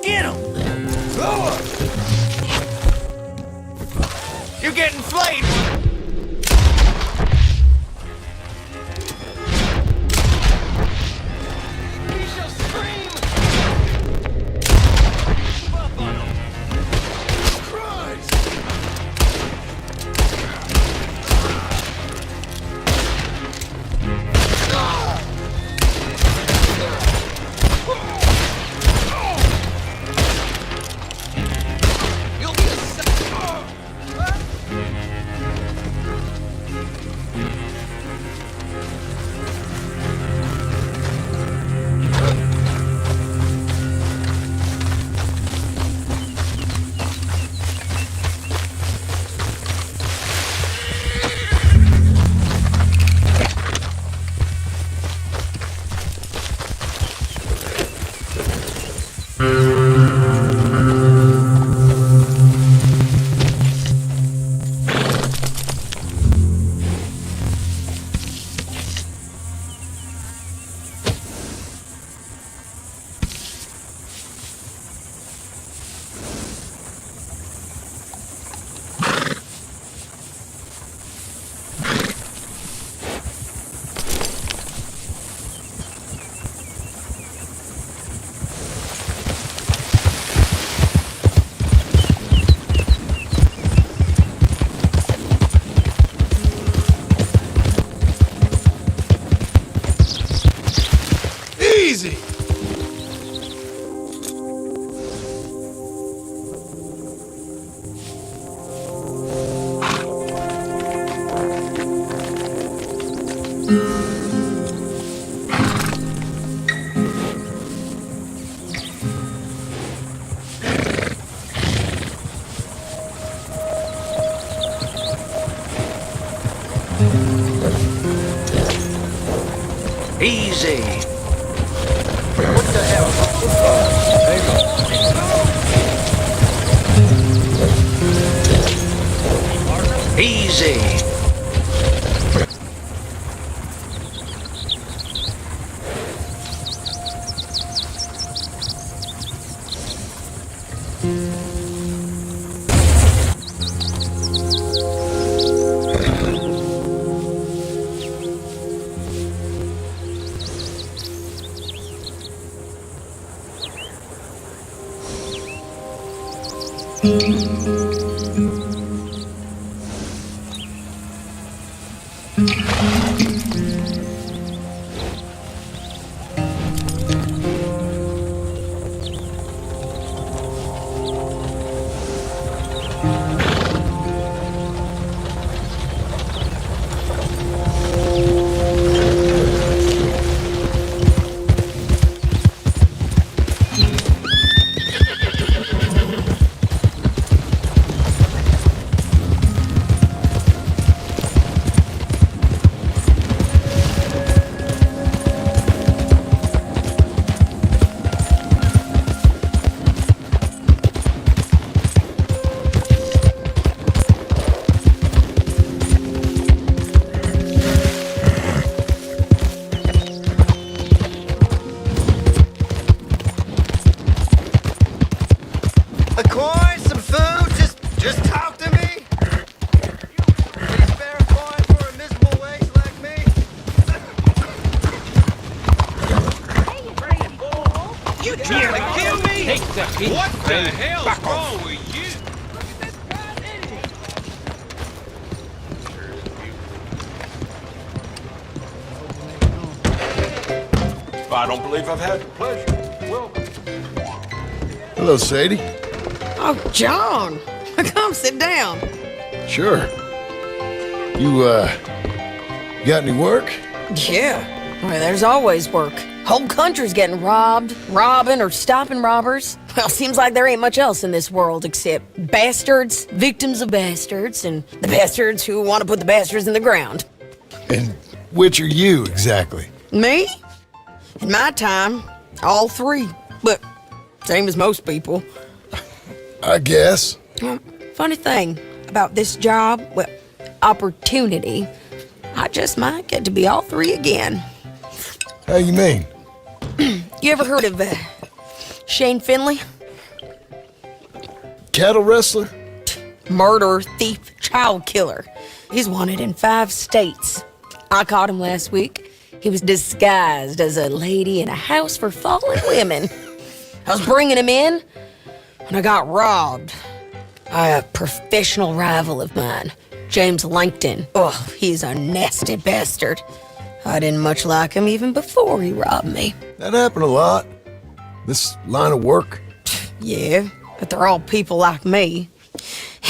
Get him! You're getting flayed! He shall scream! Move up on him! Christ! You'll be a easy! Easy. What the hell? Easy. A coin, some food, just talk to me. Any spare coin for a miserable waste like me? You trying to kill me? What the hell's wrong with you? I don't believe I've had the pleasure. Welcome. Hello, Sadie. Oh, John, come sit down. Sure. You, got any work? Yeah, well, there's always work. Whole country's getting robbed, robbing, or stopping robbers. Well, seems like there ain't much else in this world except bastards, victims of bastards, and the bastards who want to put the bastards in the ground. And which are you, exactly? Me? In my time, all three. But same as most people. I guess. Well, funny thing about this job, well, opportunity, I just might get to be all three again. How you mean? You ever heard of Shane Finley? cattle rustler? Murderer, thief, child killer. He's wanted in 5 states. I caught him last week. He was disguised as a lady in a house for fallen women. I was bringing him in when I got robbed by a professional rival of mine, James Langton. Oh, he's a nasty bastard. I didn't much like him even before he robbed me. That happened a lot. This line of work. Yeah, but they're all people like me.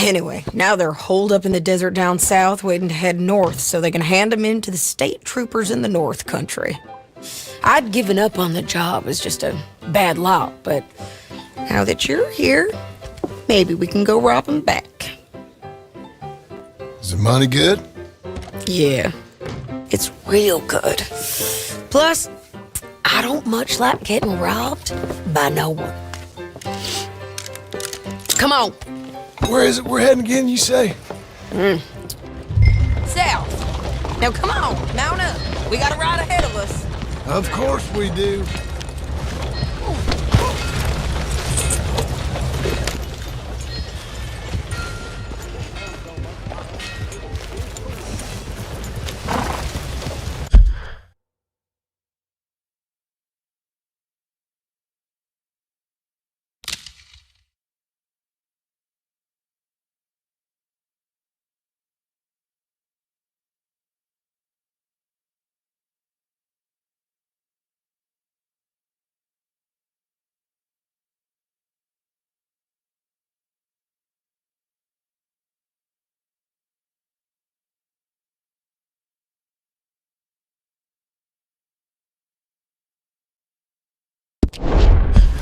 Anyway, now they're holed up in the desert down south waiting to head north so they can hand them in to the state troopers in the north country. I'd given up on the job as just a bad lot, but now that you're here, maybe we can go rob them back. Is the money good? Yeah, it's real good. Plus, I don't much like getting robbed by no one. Come on. Where is it we're heading again, you say? South. Now come on, mount up. We got a ride ahead of us. Of course we do.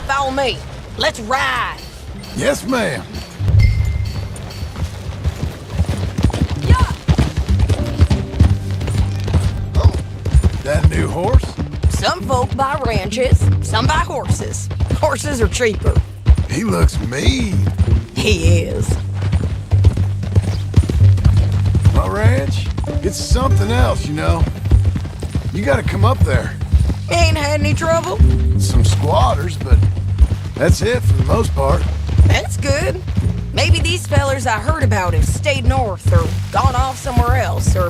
Follow me. Let's ride. Yes, ma'am. Yeah. Oh, that new horse? Some folk buy ranches, some buy horses. Horses are cheaper. He looks mean. He is. My ranch? It's something else, you know. You gotta come up there. Ain't had any trouble? Some squatters, but that's it for the most part. That's good. Maybe these fellers I heard about have stayed north or gone off somewhere else or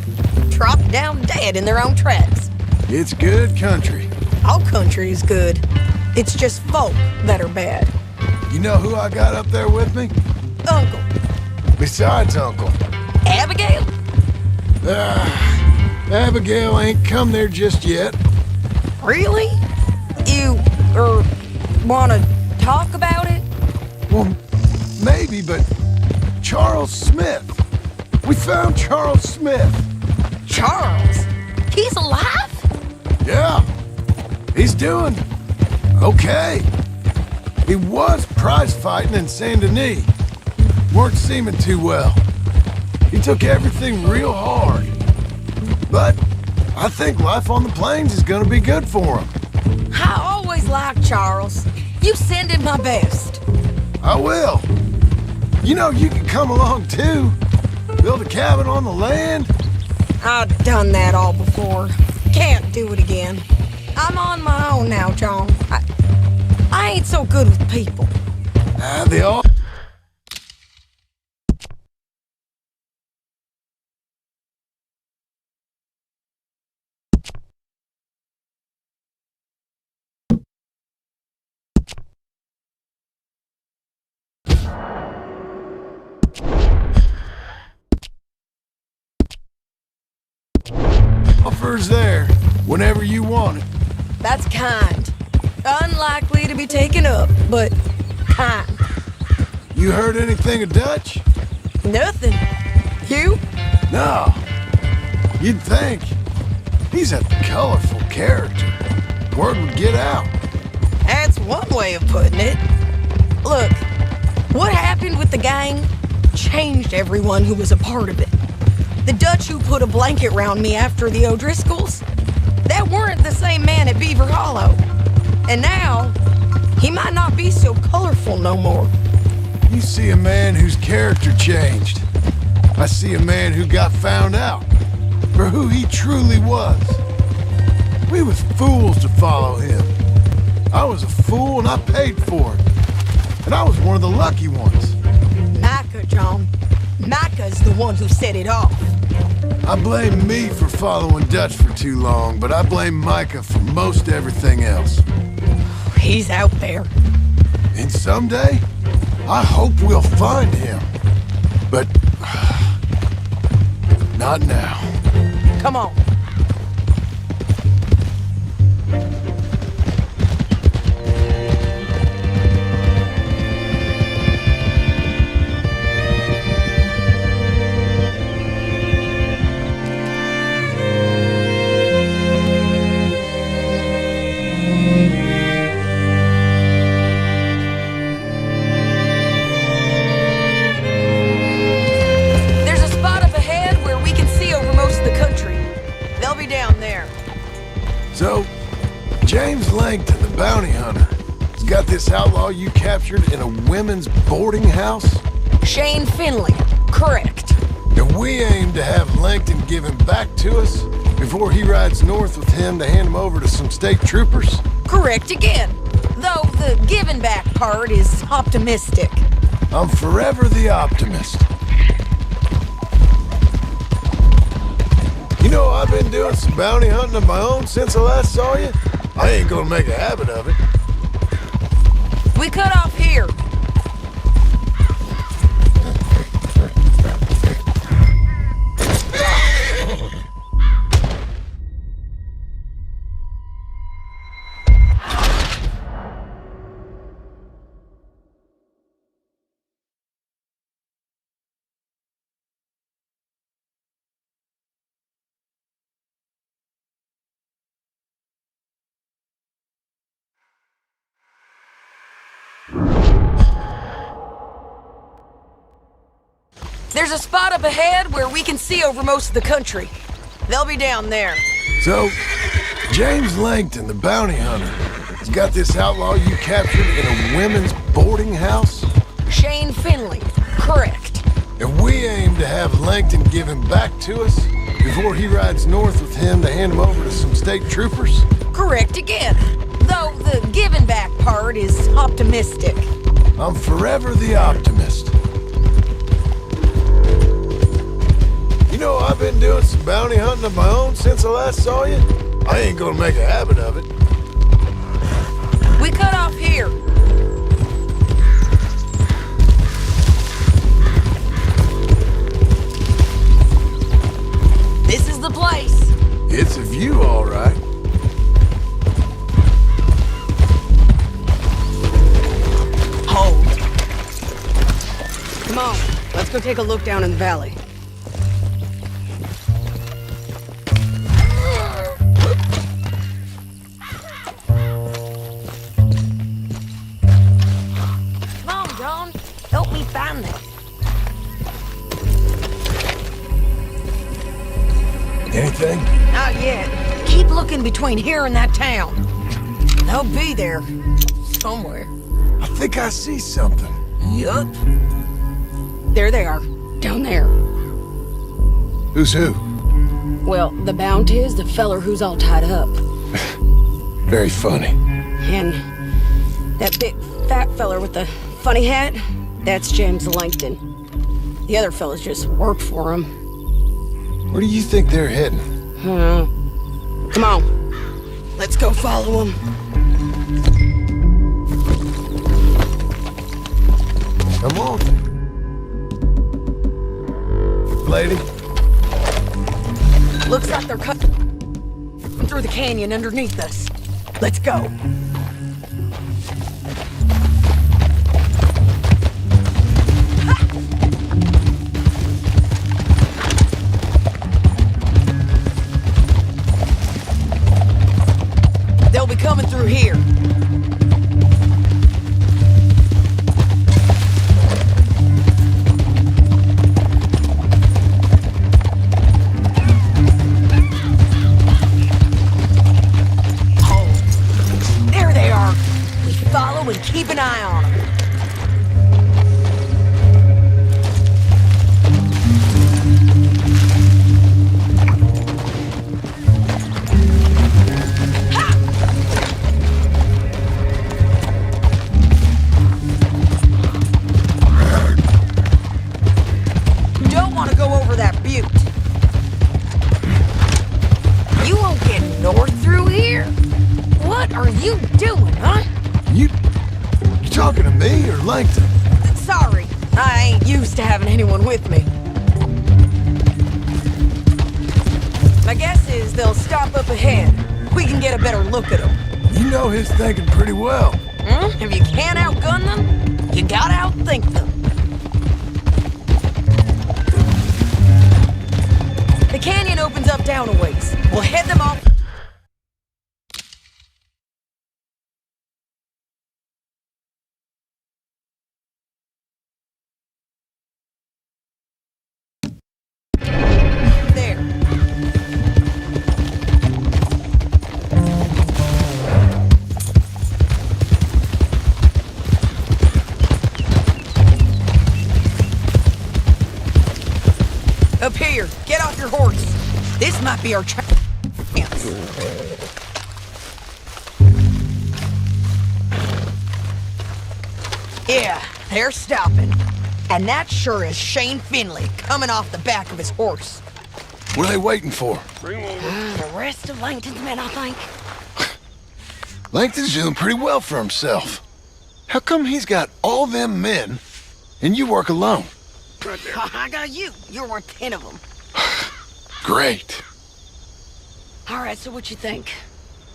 dropped down dead in their own tracks. It's good country. All country is good. It's just folk that are bad. You know who I got up there with me? Uncle. Besides Uncle. Abigail? Abigail ain't come there just yet. Really? You, wanna talk about it? Well, maybe, but Charles Smith. We found Charles Smith. Charles? He's alive? Yeah. He's doing okay. He was prize fighting in Saint Denis. Weren't seeming too well. He took everything real hard. But I think life on the plains is gonna be good for him. I always liked Charles. You send him my best. I will. You know, you can come along too. Build a cabin on the land. I've done that all before. Can't do it again. I'm on my own now, John. I ain't so good with people. They all... Offer's there, whenever you want it. That's kind. Unlikely to be taken up, but kind. You heard anything of Dutch? Nothing. You? No. You'd think. He's a colorful character. Word would get out. That's one way of putting it. Look, what happened with the gang changed everyone who was a part of it. The Dutch who put a blanket round me after the O'Driscolls, that weren't the same man at Beaver Hollow. And now, he might not be so colorful no more. You see a man whose character changed. I see a man who got found out for who he truly was. We was fools to follow him. I was a fool and I paid for it. And I was one of the lucky ones. it, John. Micah's the one who set it off. I blame me for following Dutch for too long, but I blame Micah for most everything else. He's out there. And someday, I hope we'll find him. But... not now. Come on. So, James Langton, the bounty hunter, has got this outlaw you captured in a women's boarding house? Shane Finley, correct. And we aim to have Langton give him back to us before he rides north with him to hand him over to some state troopers? Correct again. Though the giving back part is optimistic. I'm forever the optimist. You know, I've been doing some bounty hunting of my own since I last saw you. I ain't gonna make a habit of it. We cut off here. There's a spot up ahead where we can see over most of the country. They'll be down there. So, James Langton, the bounty hunter, has got this outlaw you captured in a women's boarding house? Shane Finley, correct. And we aim to have Langton give him back to us before he rides north with him to hand him over to some state troopers? Correct again. Though the giving back part is optimistic. I'm forever the optimist. You know, I've been doing some bounty hunting of my own since I last saw you. I ain't gonna make a habit of it. We cut off here. This is the place. It's a view, all right. Hold. Come on, let's go take a look down in the valley. Help me find them. Anything? Not yet. Keep looking between here and that town. They'll be there. Somewhere. I think I see something. Yup. There they are. Down there. Who's who? Well, the bounty is the feller who's all tied up. Very funny. And that big fat feller with the funny hat? That's James Langton. The other fellas just work for him. Where do you think they're heading? Come on. Let's go follow them. Come on. Lady? Looks like they're cutting through the canyon underneath us. Let's go. They'll be coming through here. Oh, there they anyone with me. My guess is they'll stop up ahead. We can get a better look at them. You know his thinking pretty well. If you can't outgun them, you gotta outthink them. The canyon opens up down a ways. We'll head them off. There. Up here, get off your horse. This might be our chance. Yeah, they're stopping. And that sure is Shane Finley coming off the back of his horse. What are they waiting for? The rest of Langton's men, I think. Langton's doing pretty well for himself. How come he's got all them men and you work alone? I got you. You're worth 10 of them. Great. All right, so what you think?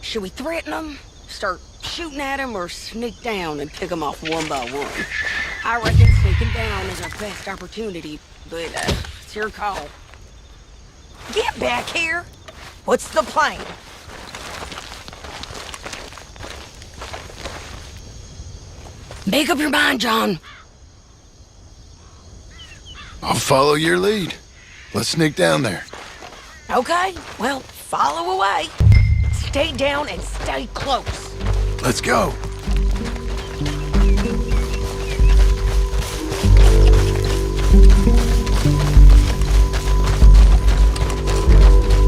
Should we threaten them, start shooting at them, or sneak down and pick them off one by one? I reckon sneaking down is our best opportunity, but it's your call. Get back here. What's the plan? Make up your mind, John. I'll follow your lead. Let's sneak down there. Okay, well, follow away. Stay down and stay close. Let's go.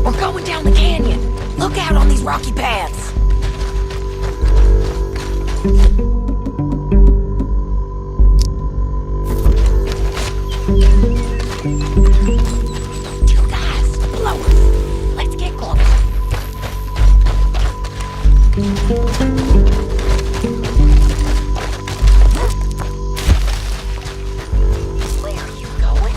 We're going down the canyon. Look out on these rocky paths. Too fast to blow us. Let's get close. Where are you going?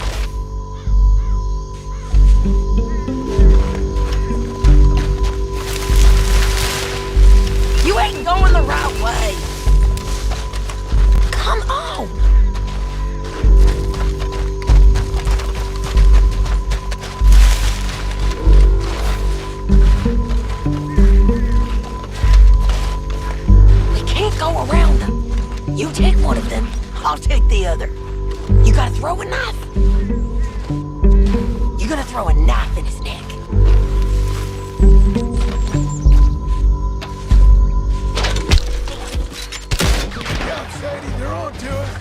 You ain't going the right way. Come on. We can't go around them. You take one of them, I'll take the other. You gotta throw a knife. You're gonna throw a knife in his neck. Sadie, they're on to us.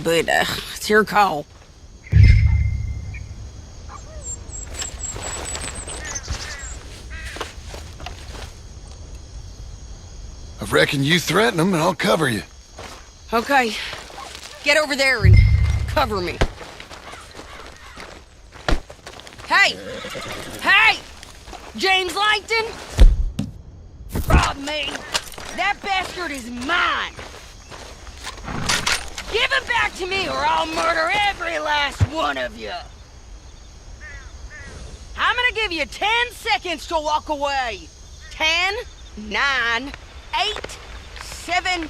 but it's your call. I reckon you threaten them and I'll cover you. Okay, get over there and cover me. Hey! Hey! James Langton? Rob me! That bastard is mine! Give him back to me or I'll murder every last one of you! I'm gonna give you 10 seconds to walk away. 10, 9, 8, 7,